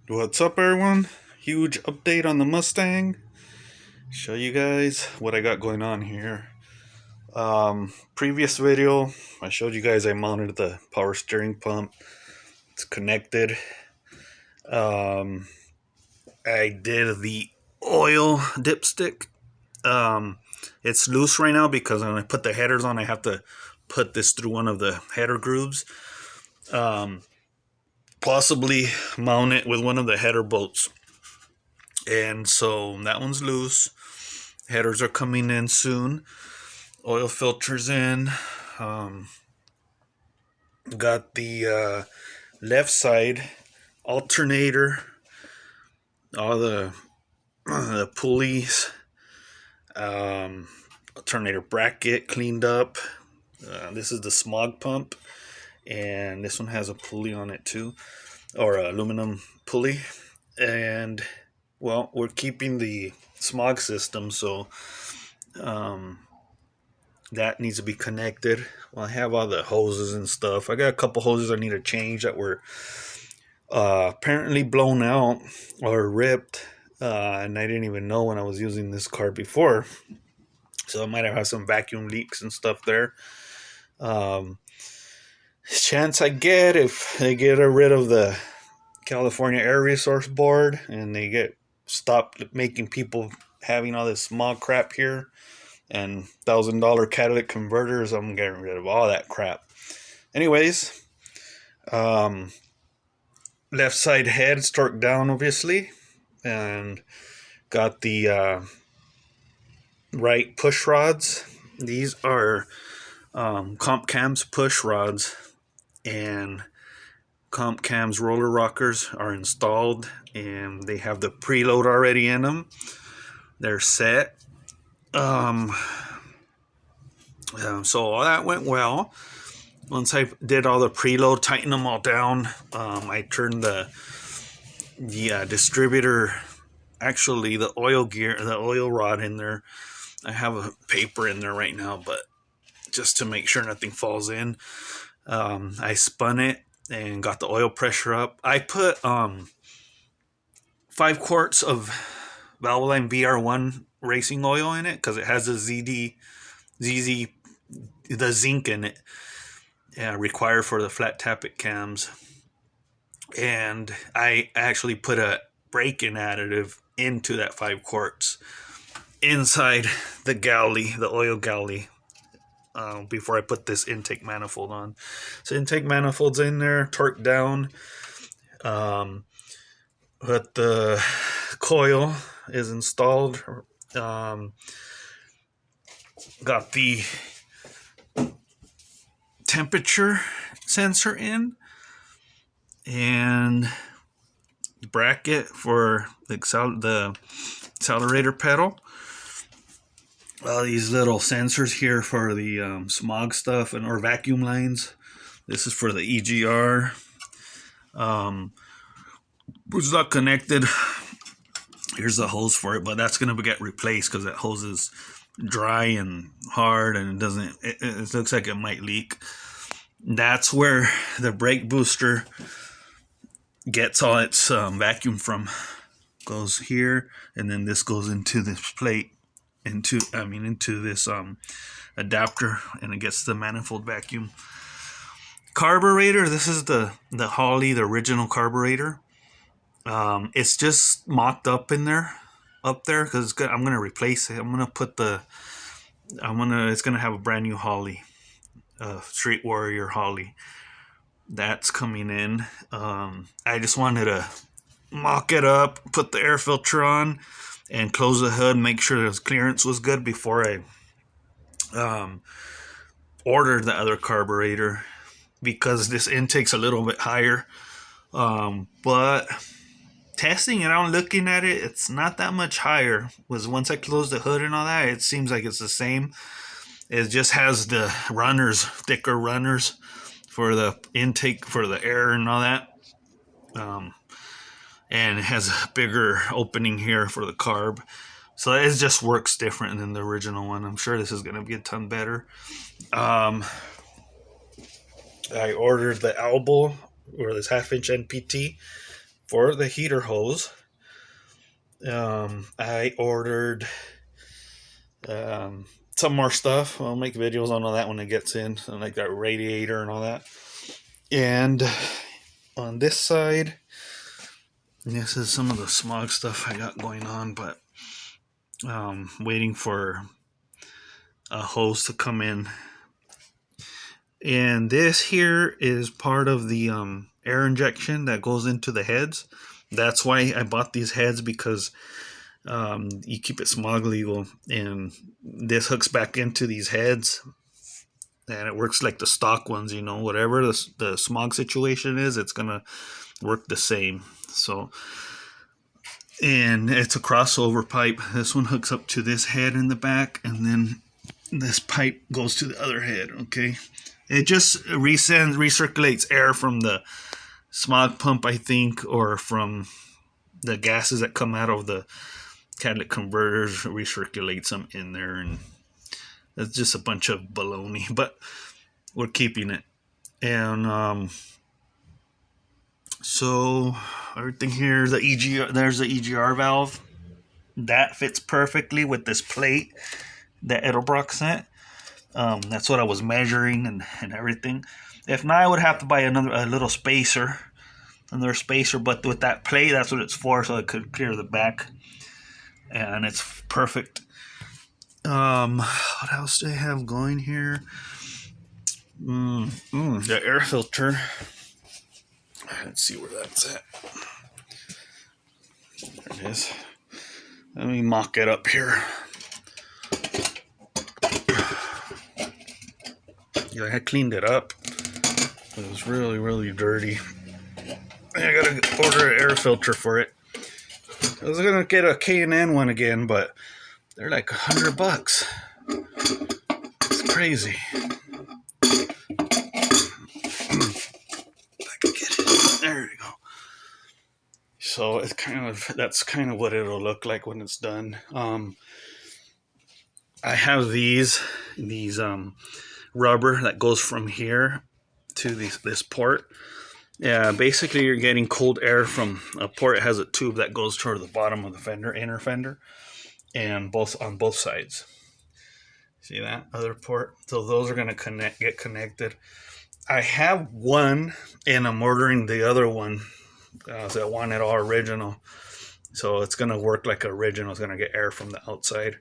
What's up, everyone? Huge update on the Mustang. Show you guys what I got going on here. Previous video, I showed you guys I mounted the power steering pump. It's connected. Um, I did the oil dipstick. It's loose right now because when I put the headers on, I have to put this through one of the header grooves. Possibly mount it with one of the header bolts. And so that one's loose. Headers are coming in soon. Oil filters in. Got the left side alternator. All the pulleys. Alternator bracket cleaned up. This is the Smog pump. And this one has a pulley on it too. Or an aluminum pulley. And well, we're keeping the Smog system, so that needs to be connected. Well, I have all the hoses and stuff. I got a couple hoses I need to change that were apparently blown out or ripped, and I didn't even know when I was using this car before. So I might have had some vacuum leaks and stuff there. Chance I get if they get rid of the California Air Resource Board and they get stopped making people having all this smog crap here and $1,000 catalytic converters, I'm getting rid of all that crap. Anyways, left side heads torqued down obviously, and got the right push rods. These are Comp Cam's push rods, and Comp Cam's roller rockers are installed and they have the preload already in them. They're set. So all that went well. Once I did all the preload, tightened them all down, I turned the distributor, actually the oil rod in there. I have a paper in there right now, but just to make sure nothing falls in, I spun it and got the oil pressure up. I put 5 quarts of Valvoline VR1 racing oil in it because it has the ZZ, the zinc in it, required for the flat tappet cams. And I actually put a break-in additive into that 5 quarts inside the galley, the oil galley, before I put this intake manifold on. So intake manifold's in there, torqued down. But the coil is installed. Got the temperature sensor in, and the bracket for the accelerator pedal. All these little sensors here for the smog stuff or vacuum lines. This is for the EGR. Was not connected. Here's the hose for it, but that's going to get replaced because that hose is dry and hard and it looks like it might leak. That's where the brake booster gets all its vacuum from. Goes here, and then this goes into this plate, into this adapter, and it gets the manifold vacuum. Carburetor, this is the Holley, the original carburetor. It's just mocked up in there, because I'm gonna replace it. It's gonna have a brand new Holley, Street Warrior Holley. That's coming in. I just wanted to mock it up, put the air filter on, and close the hood, make sure the clearance was good before I ordered the other carburetor, because this intake's a little bit higher. But testing it out, looking at it, it's not that much higher. Once I close the hood and all that, it seems like it's the same. It just has the thicker runners for the intake for the air and all that. And it has a bigger opening here for the carb. So it just works different than the original one. I'm sure this is going to be a ton better. I ordered the elbow, or this 1/2 inch NPT, for the heater hose, I ordered some more stuff. I'll make videos on all that when it gets in, so like that radiator and all that. And on this side, this is some of the Smog stuff I got going on, but waiting for a hose to come in. And this here is part of the air injection that goes into the heads. That's why I bought these heads, because you keep it smog legal, and this hooks back into these heads, and it works like the stock ones. You know, whatever the smog situation is, it's gonna work the same. So, and it's a crossover pipe. This one hooks up to this head in the back, and then this pipe goes to the other head. Okay, it just recirculates air from the smog pump, I think, or from the gases that come out of the catalytic converters, recirculates them in there, and it's just a bunch of baloney, but we're keeping it. And so everything here is the EGR. There's the EGR valve that fits perfectly with this plate that Edelbrock sent. That's what I was measuring and everything. If not, I would have to buy a little spacer, another spacer. But with that plate, that's what it's for, so it could clear the back, and it's perfect. What else do I have going here? The air filter. Let's see where that's at. There it is. Let me mock it up here. Yeah, I cleaned it up. It was really, really dirty. I gotta order an air filter for it. I was gonna get a K&N one again, but they're like $100. It's crazy. I can get it. There we go. So it's that's kind of what it'll look like when it's done. I have these rubber that goes from here to this port. Yeah, basically you're getting cold air from a port. It has a tube that goes toward the bottom of the fender, inner fender, and on both sides. See that other port? So those are going to get connected. I have one, and I'm ordering the other one. So I want it all original. So it's going to work like original. It's going to get air from the outside,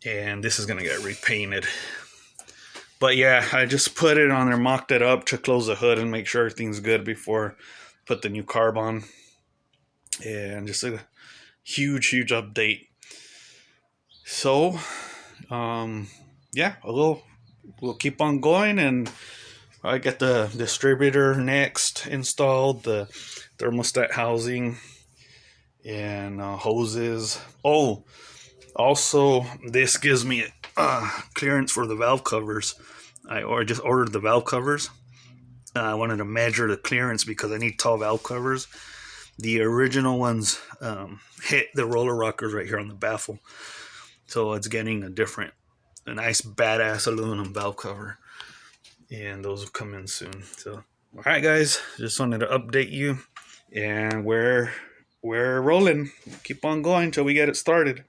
and this is going to get repainted. But yeah, I just put it on there, mocked it up to close the hood and make sure everything's good before I put the new carb on. And just a huge update. So, yeah, we'll keep on going, and I get the distributor next installed, the thermostat housing, and hoses. Oh, also, this gives me clearance for the valve covers. I just ordered the valve covers. I wanted to measure the clearance because I need tall valve covers. The original ones hit the roller rockers right here on the baffle. So it's getting a nice badass aluminum valve cover. And those will come in soon. So, all right, guys, just wanted to update you. And we're rolling. Keep on going till we get it started.